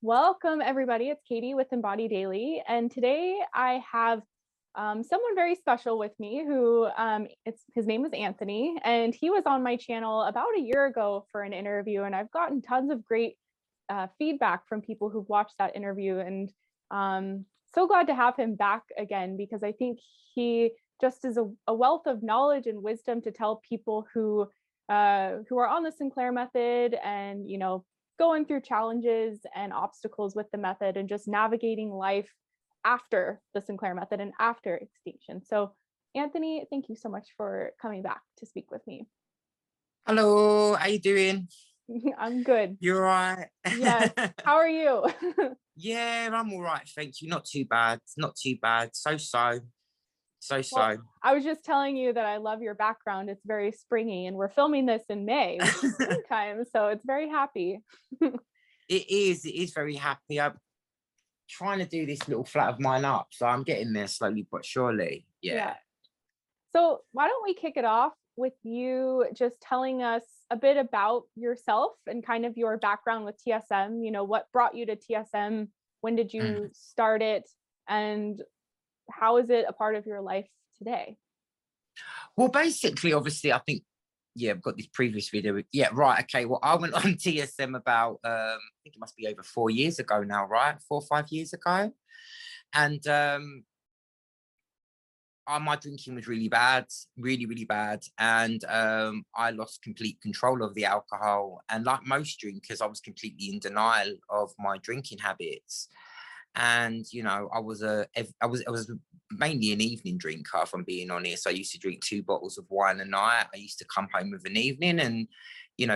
Welcome, everybody. It's Katie with Embody Daily. And today I have someone very special with me who his name is Anthony. And he was on my channel about a year ago for an interview. And I've gotten tons of great feedback from people who've watched that interview. And so glad to have him back again, because I think he just is a wealth of knowledge and wisdom to tell people who are on the Sinclair Method and, going through challenges and obstacles with the method and just navigating life after the Sinclair Method and after extinction. So Anthony, thank you so much for coming back to speak with me. Hello, how you doing? I'm good. You're right. Yes. How are you? Yeah, I'm all right, thank you. Not too bad. Not too bad. So. Well, I was just telling you that I love your background. It's very springy, and we're filming this in May, which is springtime, so it's very happy. It is very happy. I'm trying to do this little flat of mine up, so I'm getting there slowly but surely. Yeah. So why don't we kick it off with you just telling us a bit about yourself and kind of your background with TSM, what brought you to TSM, when did you start it, and how is it a part of your life today? Well, basically, obviously, I think, I've got this previous video. Yeah, right. Okay. Well, I went on TSM about, I think it must be over 4 years ago now, right? 4 or 5 years ago. And my drinking was really bad, really bad. And I lost complete control of the alcohol. And like most drinkers, I was completely in denial of my drinking habits. And, I was mainly an evening drinker, if I'm being honest. I used to drink 2 bottles of wine a night. I used to come home with an evening and,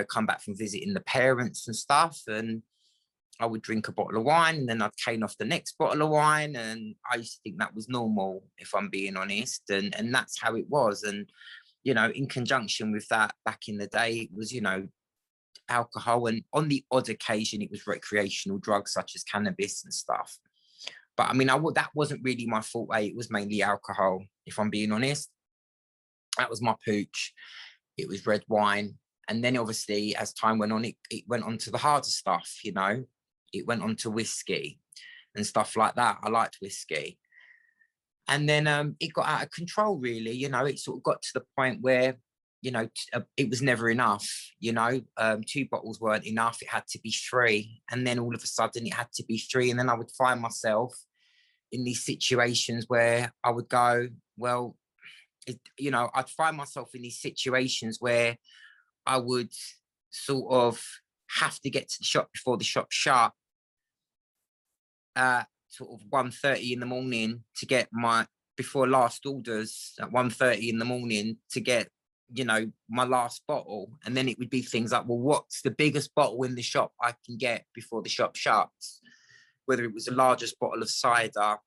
come back from visiting the parents and stuff. And I would drink a bottle of wine and then I'd cane off the next bottle of wine. And I used to think that was normal, if I'm being honest. And that's how it was. And, in conjunction with that, back in the day, it was, alcohol. And on the odd occasion, it was recreational drugs such as cannabis and stuff. But I mean, that wasn't really my fault. It was mainly alcohol, if I'm being honest. That was my pooch. It was red wine. And then obviously, as time went on, it went on to the harder stuff, It went on to whiskey and stuff like that. I liked whiskey. And then it got out of control, really. It sort of got to the point where, it was never enough. 2 bottles weren't enough. It had to be 3. And then all of a sudden it had to be 3. And then I would find myself in these situations where I would go, well, I'd find myself in these situations where I would sort of have to get to the shop before the shop shut at sort of 1:30 in the morning to get before last orders at 1:30 in the morning to get, my last bottle. And then it would be things like, well, what's the biggest bottle in the shop I can get before the shop shuts? Whether it was the largest bottle of cider,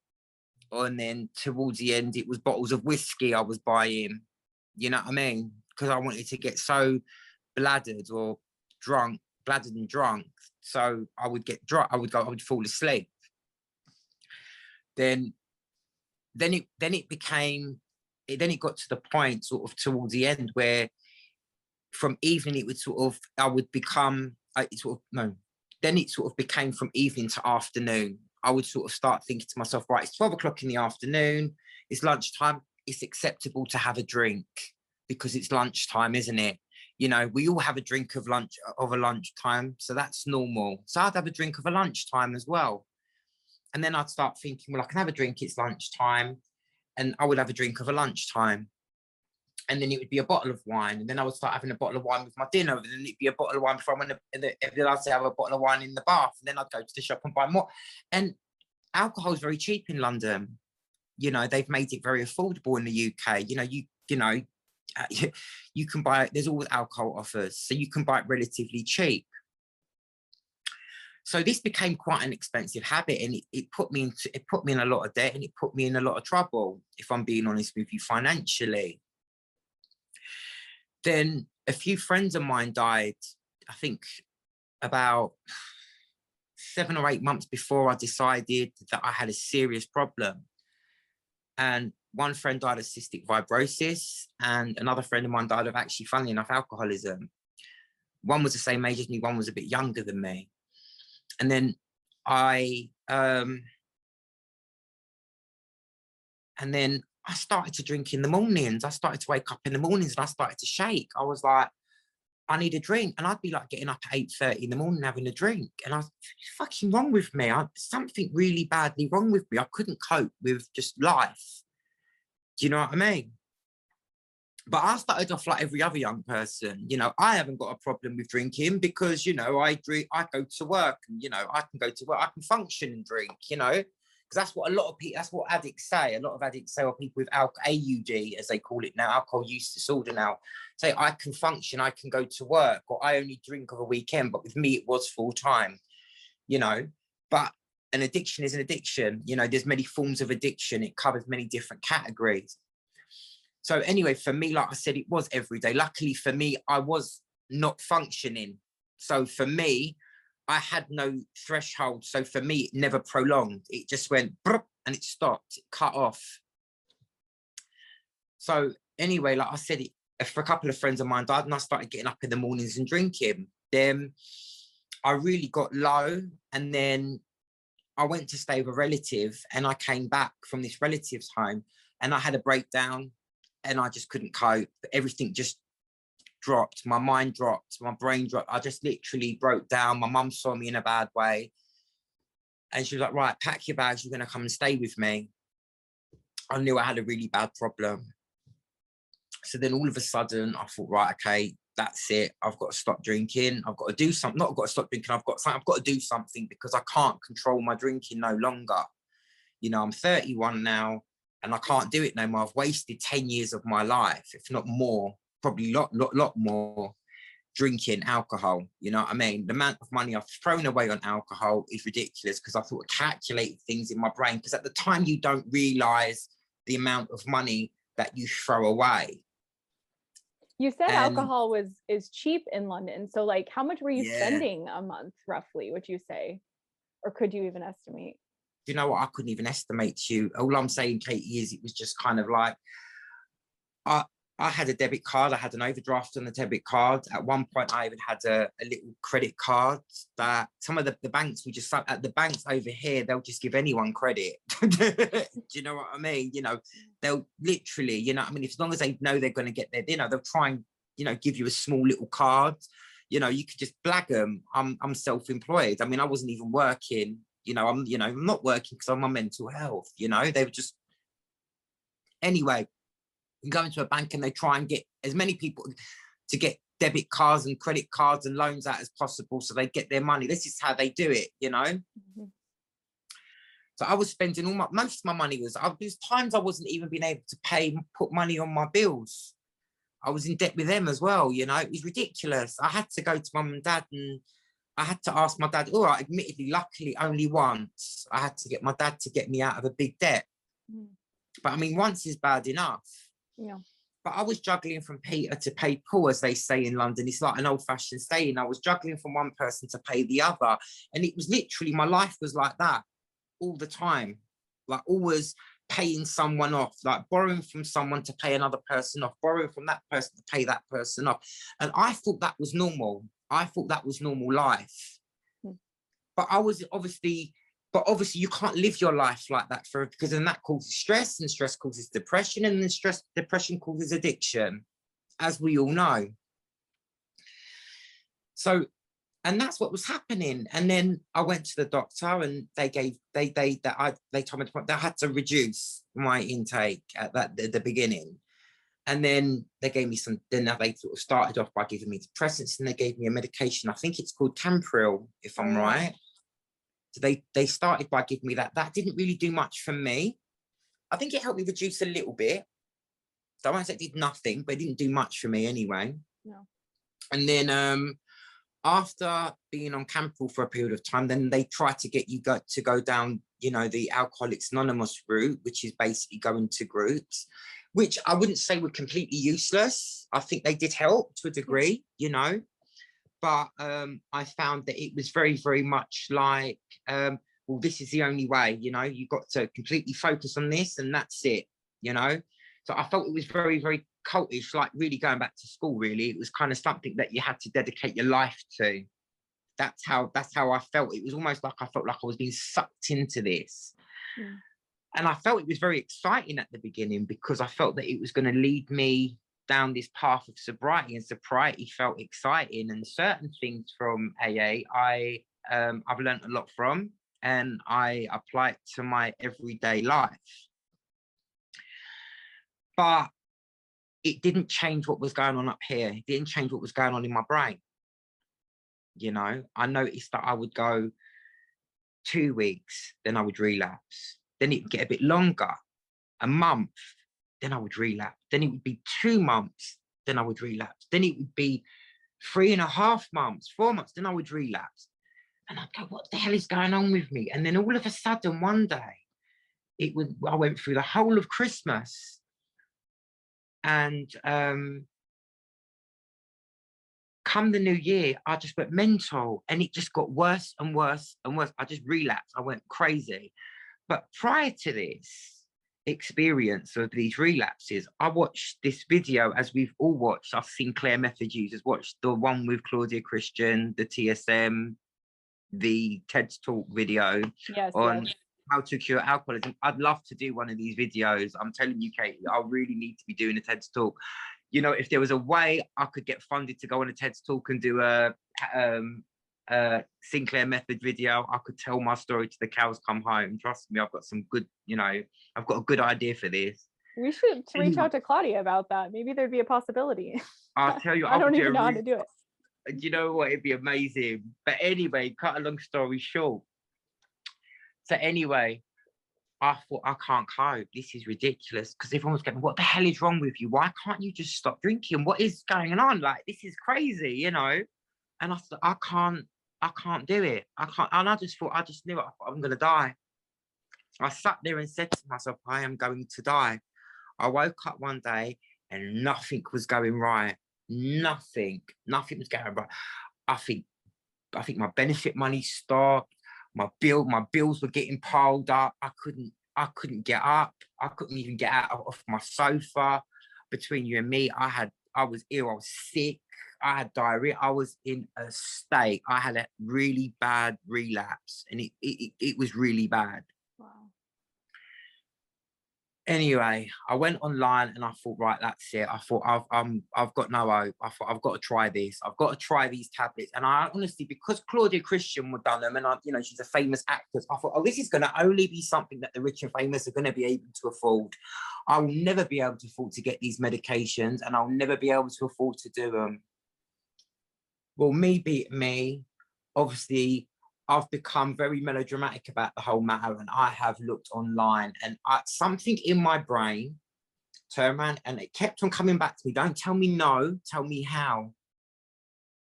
and then towards the end, it was bottles of whiskey I was buying. You know what I mean? Because I wanted to get so bladdered and drunk. So I would get drunk. I would fall asleep. Then it got to the point sort of towards the end where from evening it would then it sort of became from evening to afternoon. I would sort of start thinking to myself, right, it's 12 o'clock in the afternoon, it's lunchtime, it's acceptable to have a drink because it's lunchtime, isn't it? We all have a drink of a lunchtime, so that's normal. So I'd have a drink of a lunchtime as well. And then I'd start thinking, well, I can have a drink, it's lunchtime, and I would have a drink of a lunchtime. And then it would be a bottle of wine. And then I would start having a bottle of wine with my dinner. And then it'd be a bottle of wine before I went and then I'd have a bottle of wine in the bath. And then I'd go to the shop and buy more. And alcohol is very cheap in London. They've made it very affordable in the UK. You can buy it. There's always alcohol offers. So you can buy it relatively cheap. So this became quite an expensive habit, and it put me in a lot of debt, and it put me in a lot of trouble, if I'm being honest with you, financially. Then a few friends of mine died, I think about 7 or 8 months before I decided that I had a serious problem. And one friend died of cystic fibrosis, and another friend of mine died of, actually, funnily enough, alcoholism. One was the same age as me, one was a bit younger than me. And then and then I started to drink in the mornings. I started to wake up in the mornings and I started to shake. I was like, I need a drink. And I'd be like getting up at 8:30 in the morning having a drink. And I was, what's fucking wrong with me? Something really badly wrong with me. I couldn't cope with just life. Do you know what I mean? But I started off like every other young person. You know, I haven't got a problem with drinking because, you know, I go to work and, you know, I can go to work, I can function and drink, you know, because that's what a lot of people, that's what addicts say. A lot of addicts say, or people with AUD, as they call it now, alcohol use disorder now, say, I can function, I can go to work, or I only drink on a weekend. But with me, it was full time, you know. But an addiction is an addiction. You know, there's many forms of addiction. It covers many different categories. So anyway, for me, like I said, it was every day. Luckily for me, I was not functioning. So for me, I had no threshold. So for me, it never prolonged. It just went and it stopped, it cut off. So anyway, like I said, for a couple of friends of mine died and I started getting up in the mornings and drinking. Then I really got low, and then I went to stay with a relative, and I came back from this relative's home and I had a breakdown. And I just couldn't cope. Everything just dropped. My mind dropped. My brain dropped. I just literally broke down. My mum saw me in a bad way. And she was like, right, pack your bags. You're going to come and stay with me. I knew I had a really bad problem. So then all of a sudden, I thought, right, okay, that's it. I've got to stop drinking. I've got to do something. Not I've got to stop drinking. I've got to do something because I can't control my drinking no longer. You know, I'm 31 now. And I can't do it no more. I've wasted 10 years of my life, if not more, probably a lot more, drinking alcohol. You know what I mean? The amount of money I've thrown away on alcohol is ridiculous because I thought I calculated things in my brain. Because at the time, you don't realize the amount of money that you throw away. You said alcohol is cheap in London. So like, how much were you spending a month roughly, would you say? Or could you even estimate? You know what? I couldn't even estimate to you. All I'm saying, Katie, is it was just kind of like, I had a debit card. I had an overdraft on the debit card. At one point, I even had a little credit card that some of the banks, at the banks over here, they'll just give anyone credit. Do you know what I mean? You know, they'll literally, you know, I mean, as long as they know they're going to get their dinner, they'll try and, you know, give you a small little card. You know, you could just blag them. I'm self-employed. I mean, I wasn't even working. You know, I'm not working because I'm on mental health. You know, they were just, anyway, you go into a bank and they try and get as many people to get debit cards and credit cards and loans out as possible so they get their money. This is how they do it, you know. Mm-hmm. So I was spending most of my money there's times I wasn't even being able to put money on my bills. I was in debt with them as well, you know. It was ridiculous. I had to go to mum and dad and I had to ask my dad, admittedly, luckily, only once. I had to get my dad to get me out of a big debt. Mm. But I mean, once is bad enough. Yeah. But I was juggling from Peter to pay Paul, as they say in London. It's like an old-fashioned saying. I was juggling from one person to pay the other. And it was literally, my life was like that all the time. Like always paying someone off, like borrowing from someone to pay another person off, borrowing from that person to pay that person off. And I thought that was normal. I thought that was normal life. But obviously you can't live your life like that because then that causes stress, and stress causes depression, and then depression causes addiction, as we all know. So, and that's what was happening. And then I went to the doctor and they told me that I had to reduce my intake at the beginning. And then they gave me they sort of started off by giving me depressants, and they gave me a medication. I think it's called Tampril, if I'm right. So they started by giving me that. That didn't really do much for me. I think it helped me reduce a little bit. So I won't say it did nothing, but it didn't do much for me anyway. No. And then after being on Tampril for a period of time, then they try to get you to go down, you know, the Alcoholics Anonymous route, which is basically going to groups, which I wouldn't say were completely useless. I think they did help to a degree, you know, but I found that it was very, very much like, well, this is the only way, you know, you've got to completely focus on this and that's it, you know. So I felt it was very, very cultish, like really going back to school, really. It was kind of something that you had to dedicate your life to. That's how I felt. It was almost like I felt like I was being sucked into this. Mm. And I felt it was very exciting at the beginning because I felt that it was going to lead me down this path of sobriety, and sobriety felt exciting. And certain things from AA, I've learned a lot from, and I apply it to my everyday life. But it didn't change what was going on up here. It didn't change what was going on in my brain. You know, I noticed that I would go 2 weeks, then I would relapse. Then it would get a bit longer, a month, then I would relapse. Then it would be 2 months, then I would relapse. Then it would be 3.5 months, 4 months, then I would relapse. And I'd go, what the hell is going on with me? And then all of a sudden, one day, I went through the whole of Christmas. And come the new year, I just went mental, and it just got worse and worse and worse. I just relapsed. I went crazy. But prior to this experience of these relapses, I watched this video, as we've all watched, us Sinclair Method users watched the one with Claudia Christian, the TSM, the TED Talk video on how to cure alcoholism. I'd love to do one of these videos. I'm telling you, Katie, I really need to be doing a TED Talk. You know, if there was a way I could get funded to go on a TED Talk and do a Sinclair Method video, I could tell my story to the cows come home. Trust me, I've got some good, you know, I've got a good idea for this. We should reach out to Claudia about that. Maybe there'd be a possibility. I'll tell you, I don't even know how to do it. You know what? It'd be amazing. But anyway, cut a long story short. So anyway, I thought, I can't cope. This is ridiculous. Because everyone was going, what the hell is wrong with you? Why can't you just stop drinking? What is going on? Like, this is crazy, you know? And I thought, I can't do it. I can't. And I just knew it. I'm going to die. I sat there and said to myself, I am going to die. I woke up one day and nothing was going right. Nothing was going right. I think my benefit money stopped. My bills were getting piled up. I couldn't get up. I couldn't even get out of my sofa. Between you and me, I was ill. I was sick. I had diarrhea. I was in a state. I had a really bad relapse, and it was really bad. Wow. Anyway, I went online and I thought, right, that's it. I thought, I've got no hope. I thought, I've got to try this. I've got to try these tablets. And I honestly, because Claudia Christian had done them, and you know, she's a famous actress, I thought, oh, this is going to only be something that the rich and famous are going to be able to afford. I will never be able to afford to get these medications, and I'll never be able to afford to do them. Well, me being me, obviously, I've become very melodramatic about the whole matter, and I have looked online, and something in my brain turned around and it kept on coming back to me. Don't tell me no, tell me how.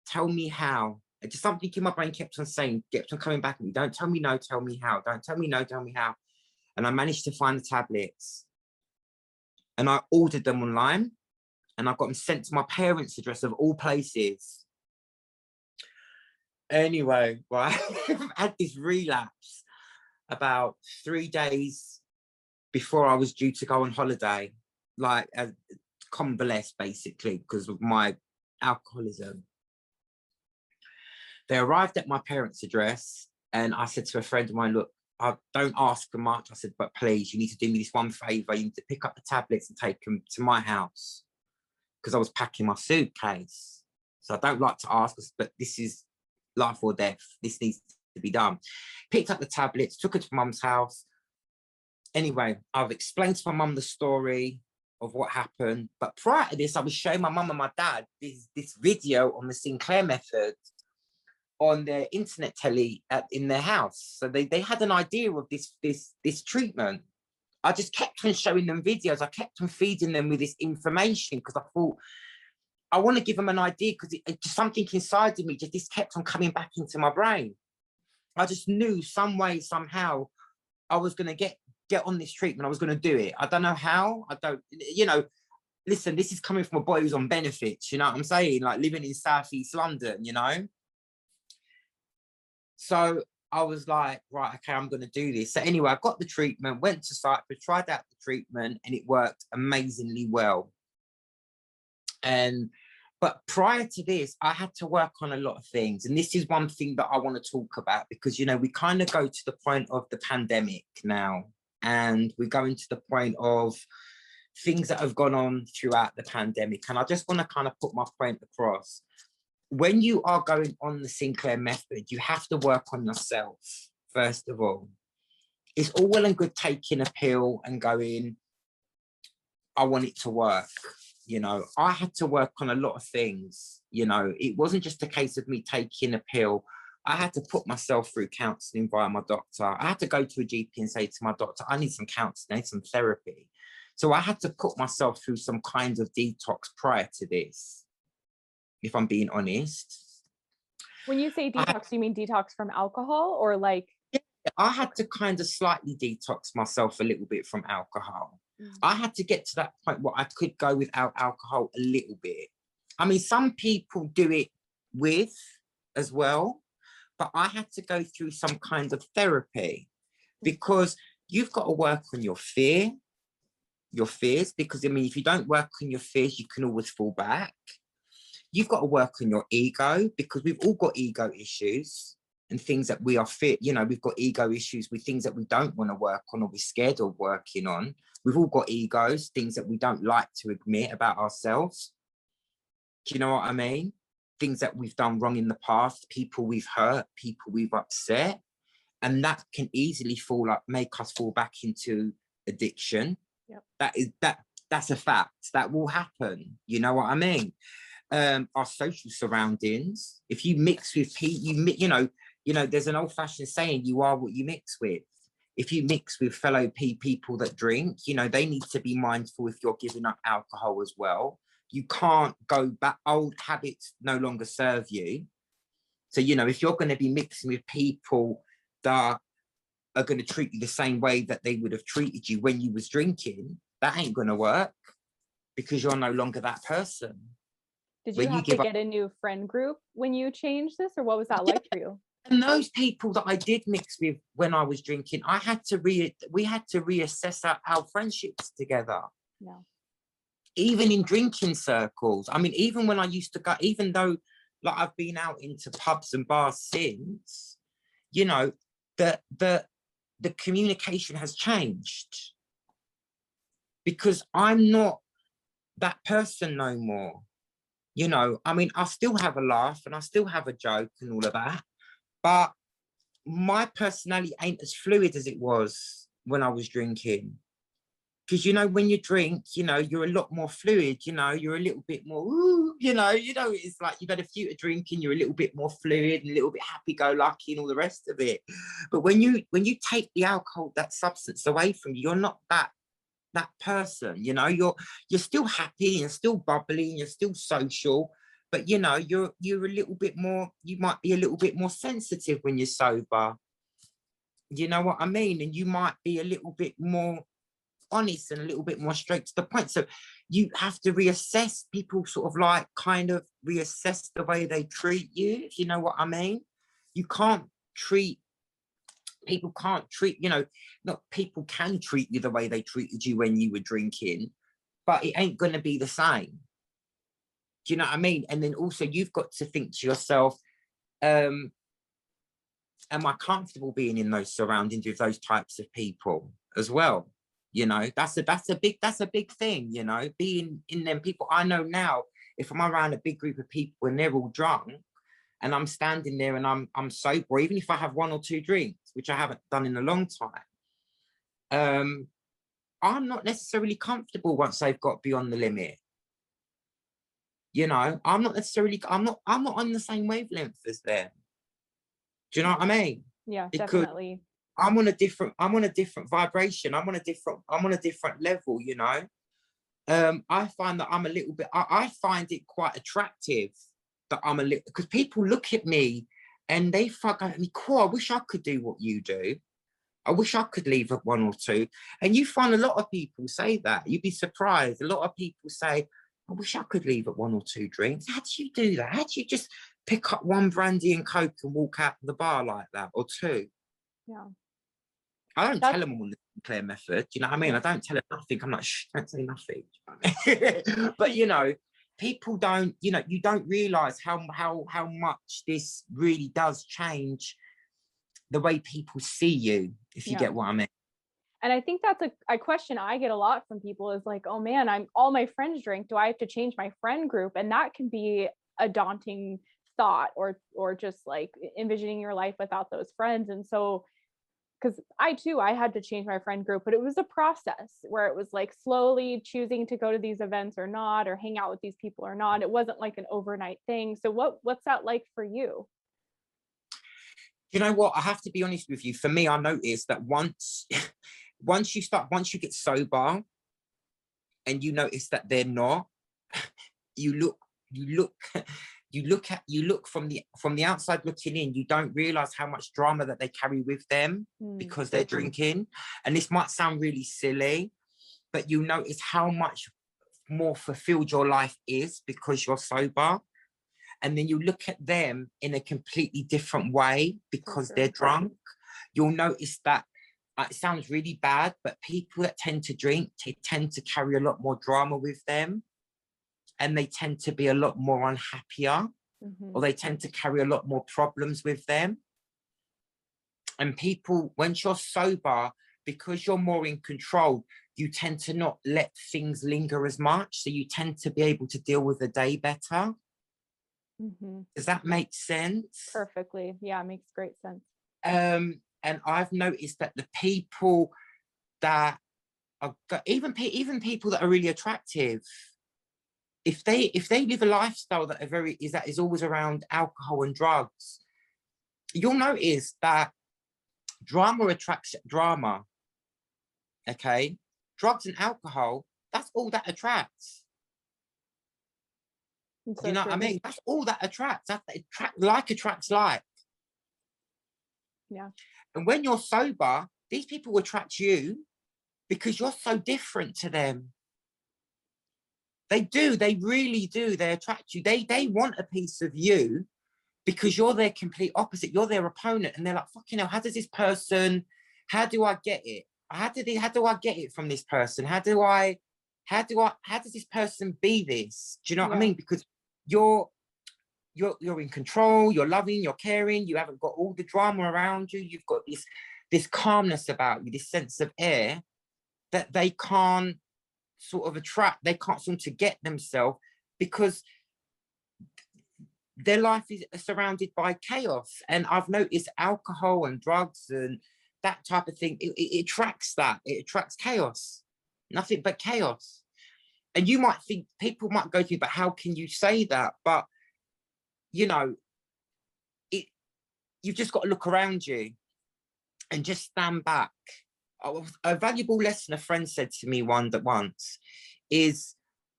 Tell me how. And just something in my brain kept on coming back at me. Don't tell me no, tell me how. Don't tell me no, tell me how. And I managed to find the tablets, and I ordered them online, and I got them sent to my parents' address of all places. Anyway, well, I had this relapse about 3 days before I was due to go on holiday, like convalesce basically because of my alcoholism. They arrived at my parents' address, and I said to a friend of mine, look, I don't ask for much. I said, but please, you need to do me this one favor. You need to pick up the tablets and take them to my house, because I was packing my suitcase. So I don't like to ask, but this is life or death. This needs to be done. Picked up the tablets, took it to mum's house. Anyway, I've explained to my mum the story of what happened. But prior to this, I was showing my mum and my dad this video on the Sinclair Method on their internet telly in their house. So they had an idea of this treatment. I just kept on showing them videos. I kept on feeding them with this information because I thought, I want to give them an idea, because it just something inside of me, just this kept on coming back into my brain. I just knew some way, somehow, I was going to get on this treatment. I was going to do it. I don't know how. I don't, you know, listen, this is coming from a boy who's on benefits, you know what I'm saying? Like living in Southeast London, you know? So I was like, right, okay, I'm going to do this. So anyway, I got the treatment, went to Cyprus, tried out the treatment, and it worked amazingly well. And But prior to this, I had to work on a lot of things. And this is one thing that I want to talk about, because, you know, we kind of go to the point of the pandemic now, and we're going to the point of things that have gone on throughout the pandemic. And I just want to kind of put my point across. When you are going on the Sinclair Method, you have to work on yourself, first of all. It's all well and good taking a pill and going, I want it to work. You know, I had to work on a lot of things. You know, it wasn't just a case of me taking a pill. I had to put myself through counselling via my doctor. I had to go to a GP and say to my doctor, I need some counselling, I need some therapy. So I had to put myself through some kind of detox prior to this, if I'm being honest. When you say detox, you mean detox from alcohol, or like? I had to kind of slightly detox myself a little bit from alcohol. I had to get to that point where I could go without alcohol a little bit. I mean, some people do it with as well, but I had to go through some kind of therapy, because you've got to work on your fears, because I mean, if you don't work on your fears, you can always fall back. You've got to work on your ego, because we've all got ego issues and things that we are fit. You know, we've got ego issues with things that we don't want to work on, or we're scared of working on. We've all got egos, things that we don't like to admit about ourselves. Do you know what I mean? Things that we've done wrong in the past, people we've hurt, people we've upset. And that can easily make us fall back into addiction. Yep. That's a fact. That will happen. You know what I mean? Our social surroundings. If you mix with people, you know, there's an old-fashioned saying, you are what you mix with. If you mix with fellow people that drink, you know, they need to be mindful if you're giving up alcohol as well. You can't go back. Old habits no longer serve you. So, you know, if you're going to be mixing with people that are going to treat you the same way that they would have treated you when you was drinking, that ain't going to work, because you're no longer that person. Did you have to get a new friend group when you changed this, or what was that like for you? And those people that I did mix with when I was drinking, we had to reassess our friendships together. Yeah. Even in drinking circles. I mean, even when I used to go, even though like I've been out into pubs and bars since, you know, the communication has changed, because I'm not that person no more. You know, I mean, I still have a laugh and I still have a joke and all of that, but my personality ain't as fluid as it was when I was drinking. Because, you know, when you drink, you know, you're a lot more fluid, you know, you're a little bit more, ooh, you know, it's like you've had a few to drink and you're a little bit more fluid and a little bit happy-go-lucky and all the rest of it. But when you take the alcohol, that substance away from you, you're not that person, you know, you're still happy and still bubbly and you're still social, but you know, you're a little bit more, you might be a little bit more sensitive when you're sober. You know what I mean? And you might be a little bit more honest and a little bit more straight to the point. So you have to reassess, people sort of like kind of reassess the way they treat you, if you know what I mean. You can't treat, people can't treat, you know, not people can treat you the way they treated you when you were drinking, but it ain't going to be the same. Do you know what I mean? And then also you've got to think to yourself, am I comfortable being in those surroundings with those types of people as well? You know, that's a big thing, you know, being in them people. I know now, if I'm around a big group of people and they're all drunk and I'm standing there and I'm sober, or even if I have one or two drinks, which I haven't done in a long time, I'm not necessarily comfortable once they've got beyond the limit. You know, I'm not on the same wavelength as them. Do you know what I mean? Yeah, definitely. I'm on a different vibration. I'm on a different level, you know. I find that I'm a little bit, I find it quite attractive that I'm a little, because people look at me and they fuck at me, cool, I wish I could do what you do. I wish I could leave at one or two. And you find a lot of people say that. You'd be surprised. A lot of people say, I wish I could leave at one or two drinks. How do you do that? How do you just pick up one brandy and Coke and walk out of the bar like that, or two? Yeah. I don't tell them I'm on the Sinclair Method. You know what I mean? I don't tell them nothing. I'm like, shh, don't say nothing. But, you know, people don't, you know, you don't realize how much this really does change the way people see you, if you get what I mean. And I think that's a question I get a lot from people is like, oh man, all my friends drink. Do I have to change my friend group? And that can be a daunting thought, or just like envisioning your life without those friends. And so, because I had to change my friend group, but it was a process where it was like slowly choosing to go to these events or not, or hang out with these people or not. It wasn't like an overnight thing. So what's that like for you? You know what? I have to be honest with you. For me, I noticed that once you get sober and you notice that they're not, you look from the outside looking in, you don't realize how much drama that they carry with them because they're drinking. And this might sound really silly, but you notice how much more fulfilled your life is because you're sober. And then you look at them in a completely different way because they're drunk. You'll notice that it sounds really bad, but people that tend to drink, they tend to carry a lot more drama with them, and they tend to be a lot more unhappier, or they tend to carry a lot more problems with them. And people, once you're sober, because you're more in control, you tend to not let things linger as much. So you tend to be able to deal with the day better. Does that make sense? Perfectly. Yeah, it makes great sense. And I've noticed that the people that are, even people that are really attractive, if they live a lifestyle that is always around alcohol and drugs, you'll notice that drama attracts drama. Okay, drugs and alcohol, that's all that attracts. So you know what I mean? That's all that attracts. Like attracts like. Yeah. And when you're sober, these people attract you because you're so different to them. They do. They really do. They attract you. They want a piece of you because you're their complete opposite. You're their opponent. And they're like, fucking hell, how do I get it? How do I get it from this person? How does this person be this? Do you know what I mean? Because you're in control, you're loving, you're caring, you haven't got all the drama around you, you've got this calmness about you, this sense of air that they can't sort of attract, they can't seem to get themselves, because their life is surrounded by chaos. And I've noticed alcohol and drugs and that type of thing, it attracts that. It attracts chaos, nothing but chaos. And you might think, people might go to you, but how can you say that? But, you know, you've just got to look around you and just stand back. A valuable lesson a friend said to me once is,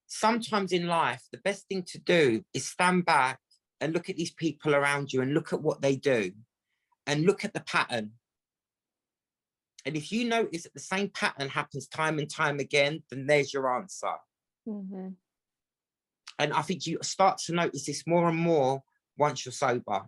sometimes in life, the best thing to do is stand back and look at these people around you and look at what they do and look at the pattern. And if you notice that the same pattern happens time and time again, then there's your answer. And I think you start to notice this more and more once you're sober.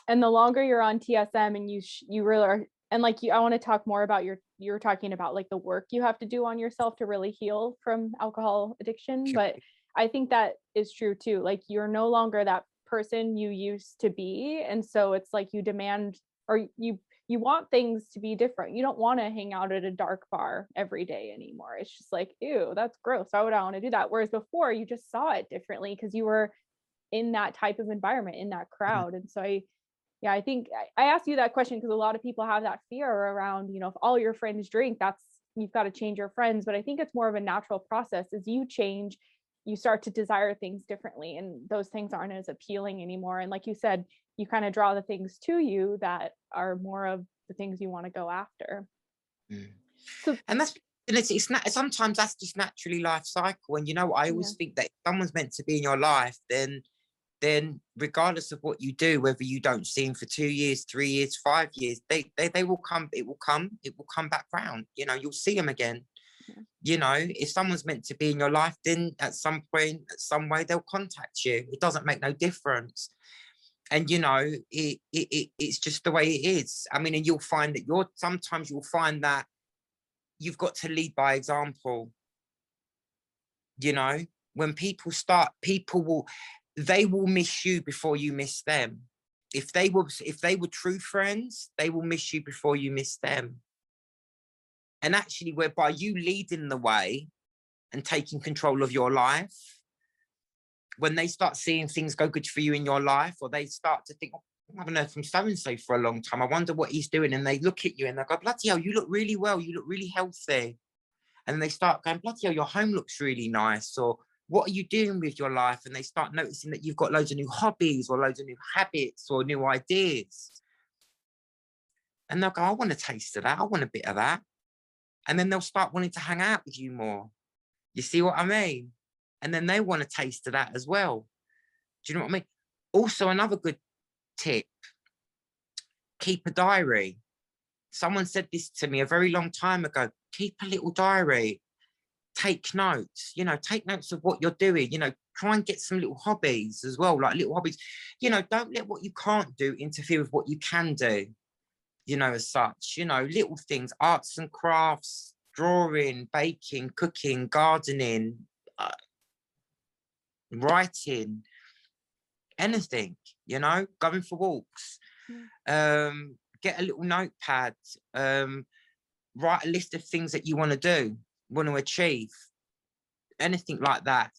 And the longer you're on TSM and you really are, and like I want to talk more about you're talking about like the work you have to do on yourself to really heal from alcohol addiction. But I think that is true too. Like, you're no longer that person you used to be. And so it's like you demand, or you want things to be different. You don't want to hang out at a dark bar every day anymore. It's just like, ew, that's gross. Why would I want to do that? Whereas before, you just saw it differently because you were in that type of environment, in that crowd. And so I think I asked you that question because a lot of people have that fear around, if all your friends drink, you've got to change your friends. But I think it's more of a natural process. As you change, you start to desire things differently, and those things aren't as appealing anymore. And like you said, you kind of draw the things to you that are more of the things you want to go after. So, and it's not, sometimes that's just naturally life cycle. And I always think that if someone's meant to be in your life, then regardless of what you do, whether you don't see them for 2 years, 3 years, 5 years, they will come. It will come back round. You'll see them again. If someone's meant to be in your life, then at some point, some way, they'll contact you. It doesn't make no difference. And it's just the way it is. I mean, and you'll find that sometimes you'll find that you've got to lead by example. You know, when people will miss you before you miss them. If they were true friends, they will miss you before you miss them. And actually, whereby you leading the way and taking control of your life, when they start seeing things go good for you in your life, or they start to think, oh, I haven't heard from so-and-so for a long time, I wonder what he's doing. And they look at you and they go, bloody hell, you look really well, you look really healthy. And they start going, bloody hell, your home looks really nice. Or what are you doing with your life? And they start noticing that you've got loads of new hobbies or loads of new habits or new ideas. And they'll go, I want a taste of that. I want a bit of that. And then they'll start wanting to hang out with you more. You see what I mean? And then they want a taste of that as well. Do you know what I mean? Also, another good tip, keep a diary. Someone said this to me a very long time ago. Keep a little diary. Take notes, take notes of what you're doing, try and get some little hobbies as well, like little hobbies. Don't let what you can't do interfere with what you can do, as such, little things, arts and crafts, drawing, baking, cooking, gardening, writing, anything, going for walks. Get a little notepad, write a list of things that you want to do, want to achieve, anything like that,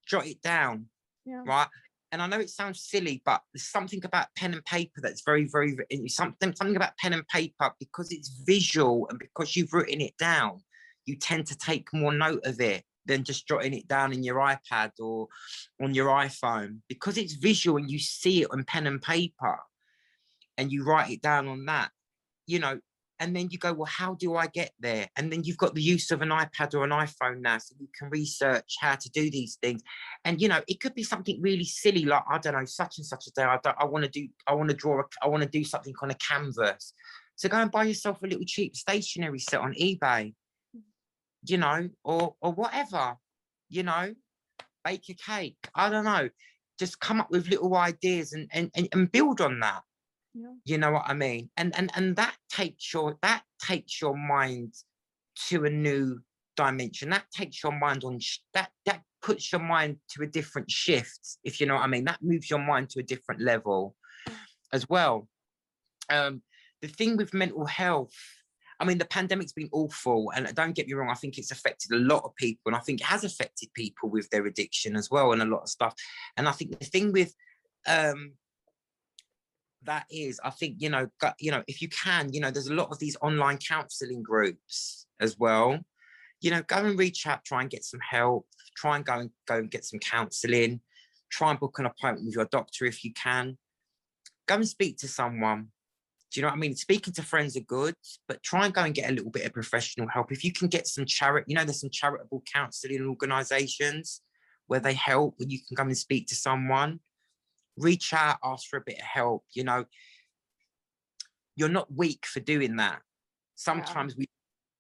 jot it down. Right. And I know it sounds silly, but there's something about pen and paper that's very, very, something about pen and paper, because it's visual and because you've written it down, you tend to take more note of it than just jotting it down in your iPad or on your iPhone, because it's visual and you see it on pen and paper and you write it down on that, and then you go, well, how do I get there? And then you've got the use of an iPad or an iPhone now, so you can research how to do these things. And, it could be something really silly, like, I don't know, such and such a day, I want to do something on a canvas. So go and buy yourself a little cheap stationery set on eBay, or whatever, bake a cake. I don't know. Just come up with little ideas and build on that. Yeah. You know what I mean? And that takes your mind to a new dimension. That takes your mind on that puts your mind to a different shift, if you know what I mean. That moves your mind to a different level as well. The thing with mental health, I mean, the pandemic's been awful, and don't get me wrong, I think it's affected a lot of people, and I think it has affected people with their addiction as well, and a lot of stuff. And I think the thing with that is, I think, if you can, there's a lot of these online counseling groups as well. Go and reach out, try and get some help, try and go and get some counseling, try and book an appointment with your doctor if you can. Go and speak to someone. Do you know what I mean? Speaking to friends are good, but try and go and get a little bit of professional help. If you can get some there's some charitable counseling organizations where they help, where you can come and speak to someone. Reach out, ask for a bit of help. You're not weak for doing that. Sometimes we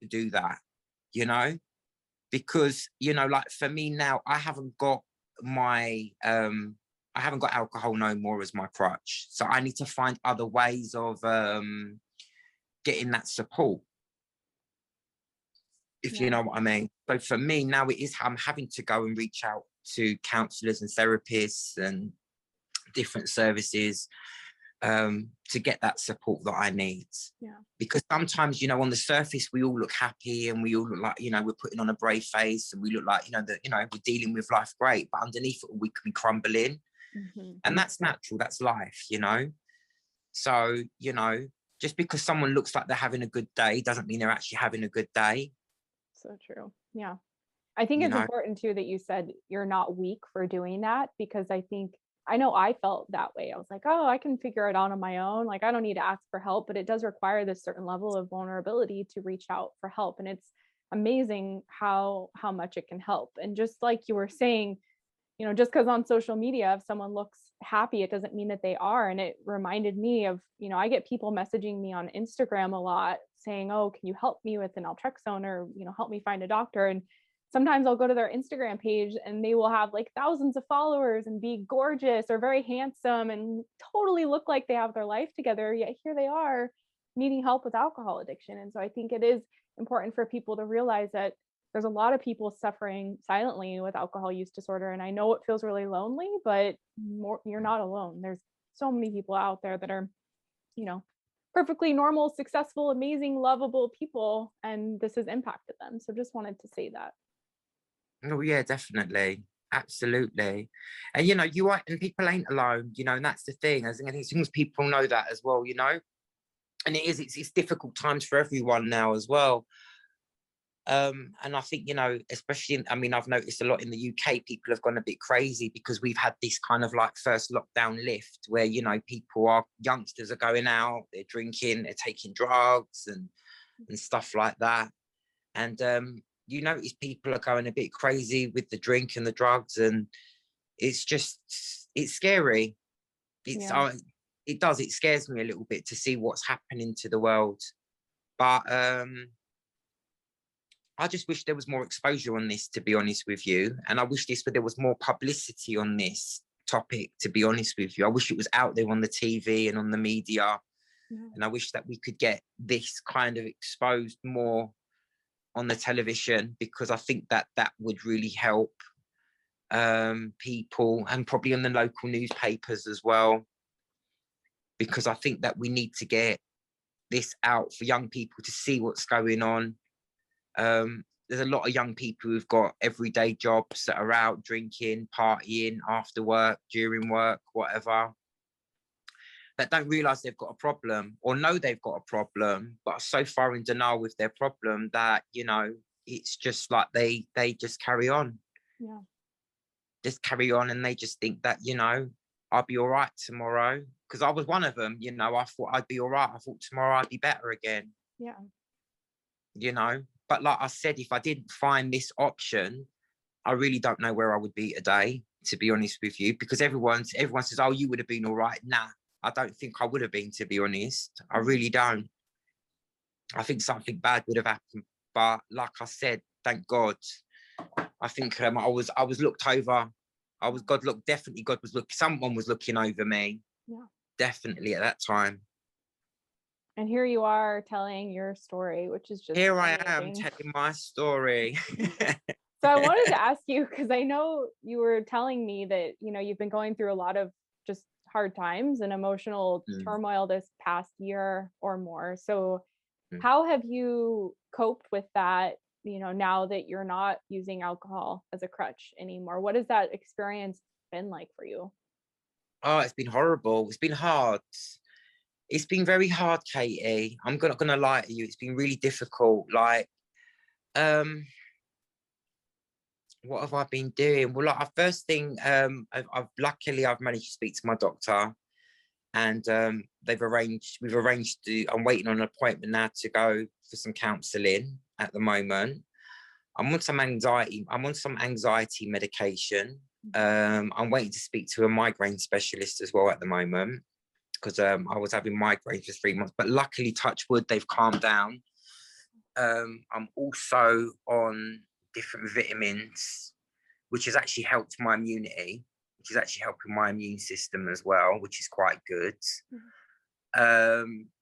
do that, because, like for me now, I haven't got alcohol no more as my crutch. So I need to find other ways of getting that support, if you know what I mean. So for me now, I'm having to go and reach out to counsellors and therapists and different services to get that support that I need. Because sometimes, on the surface we all look happy and we all look like, we're putting on a brave face and we look like, we're dealing with life great, but underneath it we can be crumbling. And that's natural, that's life. So just because someone looks like they're having a good day doesn't mean they're actually having a good day. So true. Yeah, I think it's important too that you said you're not weak for doing that, because I know I felt that way. I was like, oh, I can figure it out on my own. Like, I don't need to ask for help, but it does require this certain level of vulnerability to reach out for help. And it's amazing how much it can help. And just like you were saying, just because on social media, if someone looks happy, it doesn't mean that they are. And it reminded me of, I get people messaging me on Instagram a lot saying, oh, can you help me with an Naltrexone, or, help me find a doctor? And sometimes I'll go to their Instagram page and they will have like thousands of followers and be gorgeous or very handsome and totally look like they have their life together. Yet here they are needing help with alcohol addiction. And so I think it is important for people to realize that there's a lot of people suffering silently with alcohol use disorder. And I know it feels really lonely, but you're not alone. There's so many people out there that are, perfectly normal, successful, amazing, lovable people, and this has impacted them. So just wanted to say that. Oh yeah, definitely. Absolutely. And you are, and people ain't alone, and that's the thing. I think as long as people know that as well, and it's difficult times for everyone now as well. And I think, especially I've noticed a lot in the UK, people have gone a bit crazy because we've had this kind of like first lockdown lift where, youngsters are going out, they're drinking, they're taking drugs and stuff like that. And you notice people are going a bit crazy with the drink and the drugs, and it's scary. It scares me a little bit to see what's happening to the world. But I just wish there was more exposure on this, to be honest with you. And I wish there was more publicity on this topic, to be honest with you. I wish it was out there on the TV and on the media. Yeah. And I wish that we could get this kind of exposed more on the television, because I think that would really help people, and probably on the local newspapers as well, because I think that we need to get this out for young people to see what's going on. There's a lot of young people who've got everyday jobs that are out drinking, partying after work, during work, whatever, that don't realize they've got a problem, or know they've got a problem, but are so far in denial with their problem that, it's just like they just carry on. Yeah. Just carry on, and they just think that, I'll be all right tomorrow. Because I was one of them, I thought I'd be all right. I thought tomorrow I'd be better again. Yeah. But like I said, if I didn't find this option, I really don't know where I would be today, to be honest with you, because everyone says, oh, you would have been all right. Nah, I don't think I would have been, to be honest. I really don't. I think something bad would have happened. But like I said, thank God. I think I was looked over. Definitely God was someone was looking over me. Yeah. Definitely at that time. And here you are telling your story, which is just here amazing. I am telling my story. So I wanted to ask you, because I know you were telling me that, you've been going through a lot of just hard times and emotional turmoil this past year or more. So how have you coped with that, now that you're not using alcohol as a crutch anymore? What has that experience been like for you? Oh, it's been horrible. It's been hard. It's been very hard, Katie. I'm not gonna lie to you. It's been really difficult. Like, what have I been doing? Well, like, first thing, I've luckily managed to speak to my doctor, and we've arranged I'm waiting on an appointment now to go for some counselling at the moment. I'm on some anxiety medication. I'm waiting to speak to a migraine specialist as well at the moment, because I was having migraines for 3 months, but luckily, touch wood, they've calmed down. I'm also on different vitamins, which has actually helped my immunity, which is actually helping my immune system as well, which is quite good.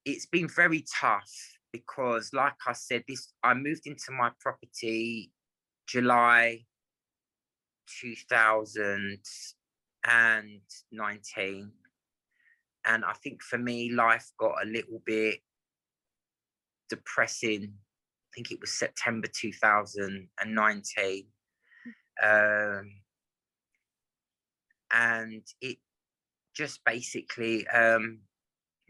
It's been very tough because, like I said, I moved into my property July 2019. And I think for me, life got a little bit depressing. I think it was September 2019. And it just basically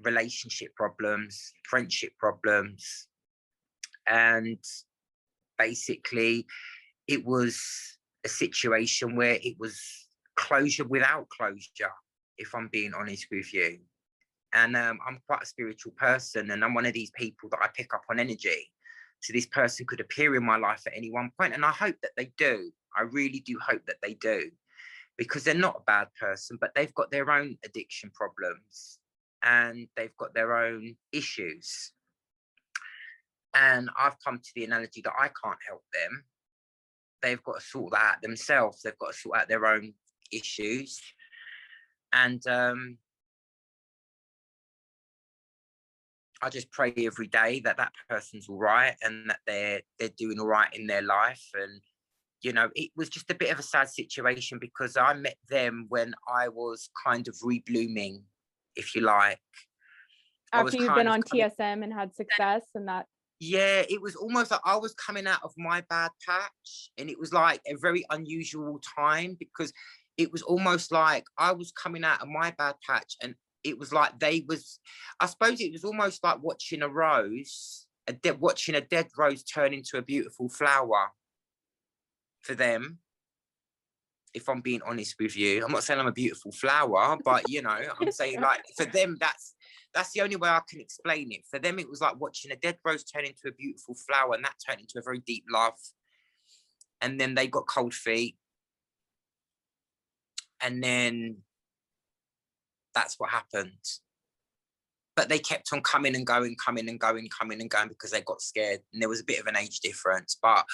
relationship problems, friendship problems. And basically, it was a situation where it was closure without closure, if I'm being honest with you. And I'm quite a spiritual person, and I'm one of these people that I pick up on energy. So this person could appear in my life at any one point, and I hope that they do. I really do hope that they do, because they're not a bad person, but they've got their own addiction problems and they've got their own issues. And I've come to the analogy that I can't help them. They've got to sort that out themselves. They've got to sort out their own issues. And I just pray every day that that person's all right and that they're doing all right in their life. And you know, it was just a bit of a sad situation because I met them when I was kind of reblooming, if you like. I was After you've been kind of on coming, TSM and had success and that. yeah, it was almost like I was coming out of my bad patch, and it was like a very unusual time because it was almost like I was coming out of my bad patch, and it was like they was, I suppose it was almost like watching a rose, watching a dead rose turn into a beautiful flower for them. If I'm being honest with you, I'm not saying I'm a beautiful flower, but you know, I'm saying like for them, that's the only way I can explain it. For them, it was like watching a dead rose turn into a beautiful flower, and that turned into a very deep love. And then they got cold feet, and then that's what happened. But they kept on coming and going, coming and going, coming and going because they got scared, and there was a bit of an age difference. But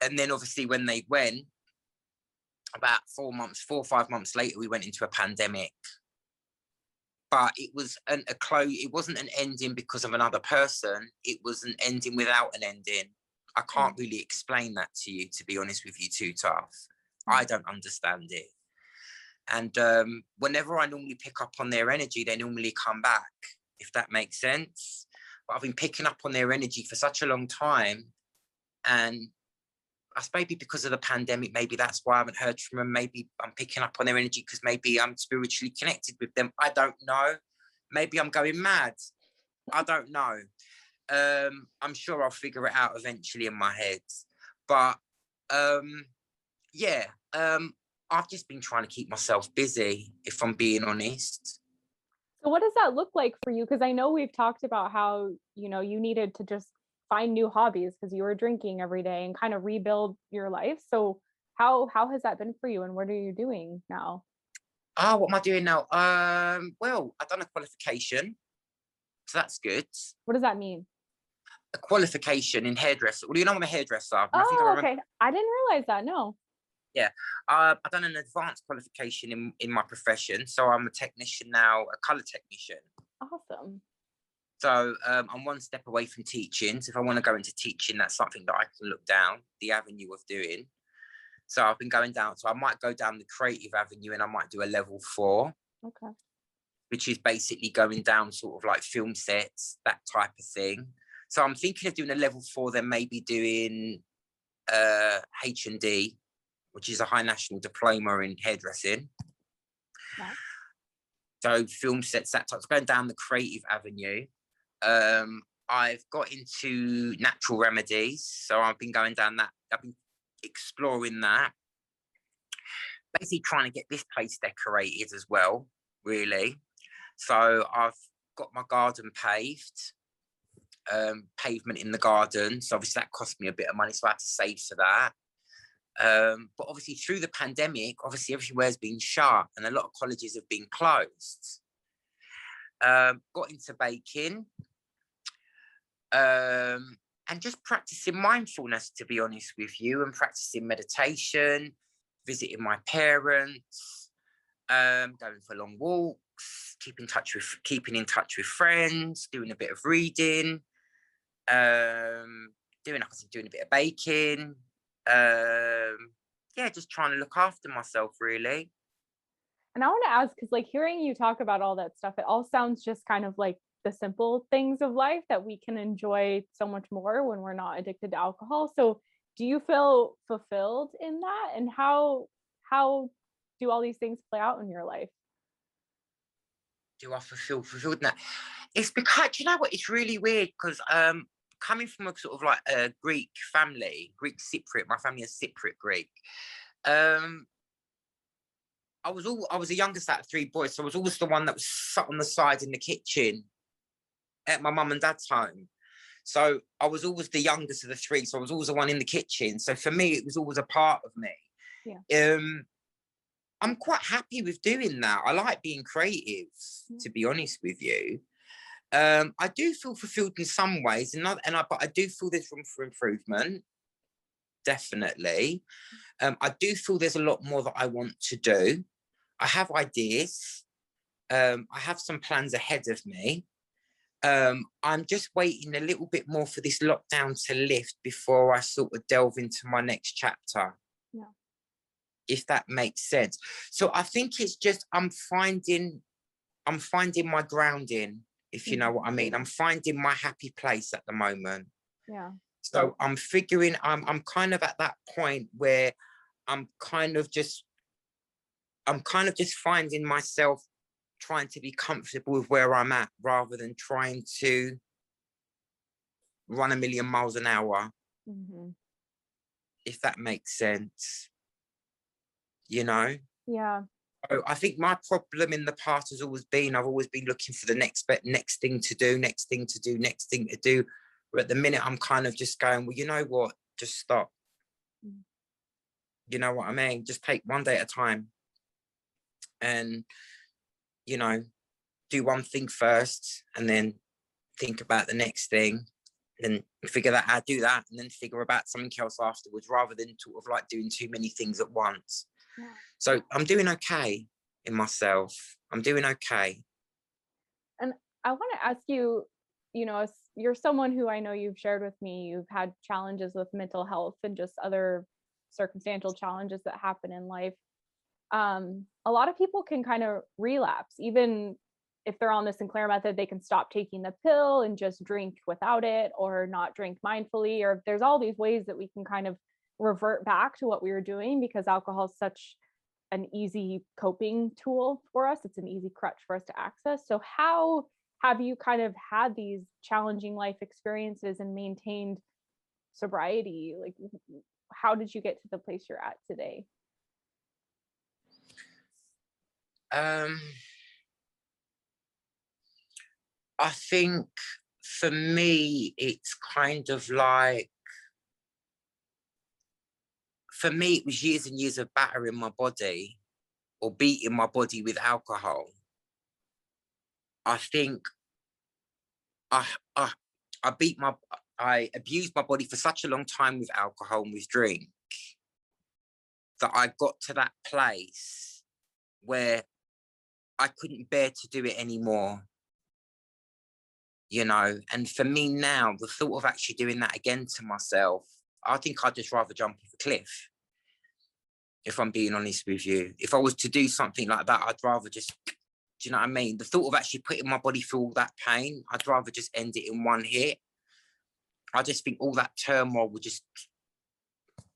and then obviously when they went, about 4 or 5 months later, we went into a pandemic. But it was a close. It wasn't an ending because of another person. It was an ending without an ending. I can't really explain that to you, to be honest with you, Too Tough. I don't understand it. And whenever I normally pick up on their energy, they normally come back, if that makes sense. But I've been picking up on their energy for such a long time, and I suppose maybe because of the pandemic, maybe that's why I haven't heard from them. Maybe I'm picking up on their energy because maybe I'm spiritually connected with them. I don't know. Maybe I'm going mad. I don't know. I'm sure I'll figure it out eventually in my head. But yeah, I've just been trying to keep myself busy, if I'm being honest. So what does that look like for you? Because I know we've talked about how, you know, you needed to just find new hobbies because you were drinking every day and kind of rebuild your life. So how has that been for you and what are you doing now? Oh, what am I doing now? Well, I've done a qualification, so that's good. What does that mean? A qualification in hairdresser. Well, you know I'm a hairdresser. I think I Oh, remember. okay. I didn't realize that. No. Yeah, I've done an advanced qualification in my profession, so I'm a technician now, a color technician. Awesome. So I'm one step away from teaching. So if I want to go into teaching, that's something that I can look down the avenue of doing. So I've been going down. So I might go down the creative avenue, and I might do a level 4. Okay. Which is basically going down sort of like film sets, that type of thing. So I'm thinking of doing a level 4, then maybe doing H&D, which is a high national diploma in hairdressing. Wow. So film sets, that type. So going down the creative avenue. I've got into natural remedies, so I've been going down that. I've been exploring that. Basically trying to get this place decorated as well, really. So I've got my garden paved, pavement in the garden. So obviously that cost me a bit of money, so I had to save for that. But obviously through the pandemic, obviously everywhere's been shut and a lot of colleges have been closed. Got into baking and just practicing mindfulness, to be honest with you, and practicing meditation, visiting my parents, going for long walks, keeping in touch with friends, doing a bit of reading, doing a bit of baking. Yeah, just trying to look after myself, really. And I want to ask, because like hearing you talk about all that stuff, it all sounds just kind of like the simple things of life that we can enjoy so much more when we're not addicted to alcohol. So do you feel fulfilled in that? And how do all these things play out in your life? Do I feel fulfilled in that? It's because, you know what, it's really weird because coming from a sort of like a Greek family, Greek Cypriot, my family is Cypriot Greek. I was the youngest out of 3 boys, so I was always the one that was sat on the side in the kitchen at my mum and dad's home. So I was always the youngest of the 3, so I was always the one in the kitchen. So for me, it was always a part of me. Yeah. I'm quite happy with doing that. I like being creative, to be honest with you. I do feel fulfilled in some ways, but I do feel there's room for improvement. Definitely. I do feel there's a lot more that I want to do. I have ideas. I have some plans ahead of me. I'm just waiting a little bit more for this lockdown to lift before I sort of delve into my next chapter. Yeah. If that makes sense. So I think it's just I'm finding my grounding, if you know what I mean. I'm finding my happy place at the moment. Yeah. So I'm figuring I'm kind of at that point where I'm kind of just finding myself trying to be comfortable with where I'm at rather than trying to run a million miles an hour. If that makes sense, you know? Yeah. So I think my problem in the past has always been, I've always been looking for the next thing to do, next thing to do. But at the minute, I'm kind of just going, well, you know what? Just stop. You know what I mean? Just take one day at a time and, you know, do one thing first and then think about the next thing, then figure that out, do that, and then figure about something else afterwards, rather than sort of like doing too many things at once. Yeah. So I'm doing okay in myself. I'm doing okay. And I want to ask you, you know, you're someone who I know you've shared with me, you've had challenges with mental health and just other circumstantial challenges that happen in life. A lot of people can kind of relapse, even if they're on the Sinclair method, they can stop taking the pill and just drink without it, or not drink mindfully, or there's all these ways that we can kind of revert back to what we were doing, because alcohol is such an easy coping tool for us. It's an easy crutch for us to access. So how have you kind of had these challenging life experiences and maintained sobriety? Like, how did you get to the place you're at today? I think for me, it's kind of like, for me, it was years and years of battering my body or beating my body with alcohol. I think I abused my body for such a long time with alcohol and with drink that I got to that place where I couldn't bear to do it anymore. You know, and for me now, the thought of actually doing that again to myself, I think I'd just rather jump off a cliff. If I'm being honest with you, if I was to do something like that, I'd rather just, do you know what I mean? The thought of actually putting my body through all that pain, I'd rather just end it in one hit. I just think all that turmoil would just,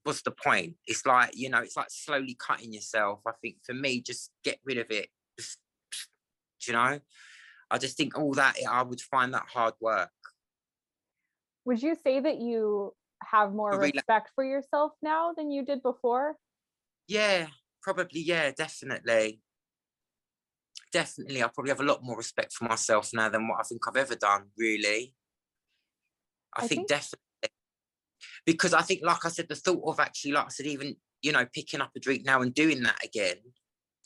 what's the point? It's like, you know, it's like slowly cutting yourself. I think for me, just get rid of it. Just, you know, I just think all that, I would find that hard work. Would you say that you have more respect for yourself now than you did before? Yeah, probably. Yeah, definitely. Definitely. I probably have a lot more respect for myself now than what I think I've ever done, really. I think definitely. Because I think, like I said, the thought of actually, like I said, even, you know, picking up a drink now and doing that again,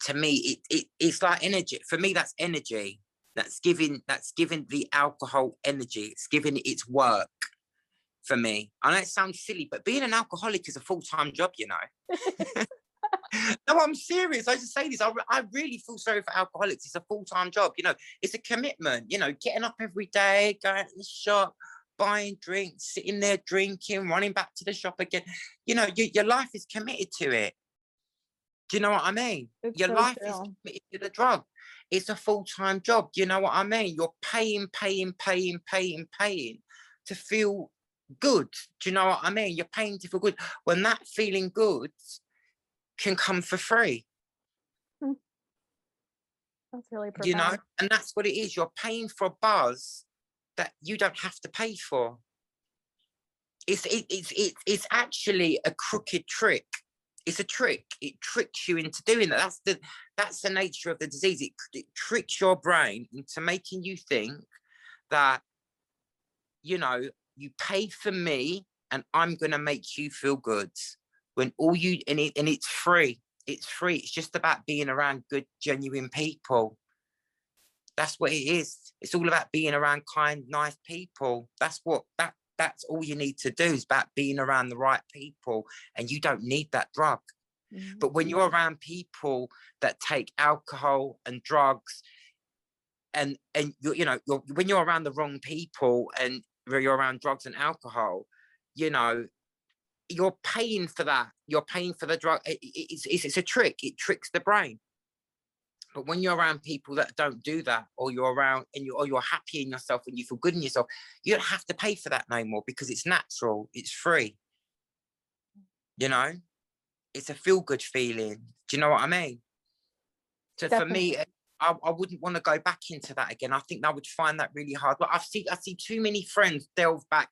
to me, it's like energy. For me, that's energy. That's giving the alcohol energy. It's giving it its work for me. I know it sounds silly, but being an alcoholic is a full-time job, you know. No, I'm serious. I just say this. I really feel sorry for alcoholics. It's a full-time job, you know. It's a commitment, you know, getting up every day, going to the shop, buying drinks, sitting there drinking, running back to the shop again. You know, your life is committed to it. Do you know what I mean? Your life is committed to the drug. It's a full-time job. Do you know what I mean? You're paying to feel good. Do you know what I mean? You're paying to feel good. When that feeling good can come for free. That's really profound. You know, and that's what it is. You're paying for a buzz that you don't have to pay for. It's actually a crooked trick. It's a trick. It tricks you into doing that. That's the nature of the disease. It tricks your brain into making you think that, you know, you pay for me and I'm gonna make you feel good. When all you and it's free. It's free. It's just about being around good, genuine people. That's what it is. It's all about being around kind, nice people. That's all you need to do, is about being around the right people, and you don't need that drug. But when you're around people that take alcohol and drugs, when you're around the wrong people and you're around drugs and alcohol, you're paying for that. You're paying for the drug. It's a trick. It tricks the brain. But when you're around people that don't do that, or you're around and you're happy in yourself and you feel good in yourself, you don't have to pay for that no more, because it's natural. It's free. It's a feel good feeling. Do you know what I mean? So Definitely. For me, I wouldn't want to go back into that again. I think I would find that really hard. But I see too many friends delve back.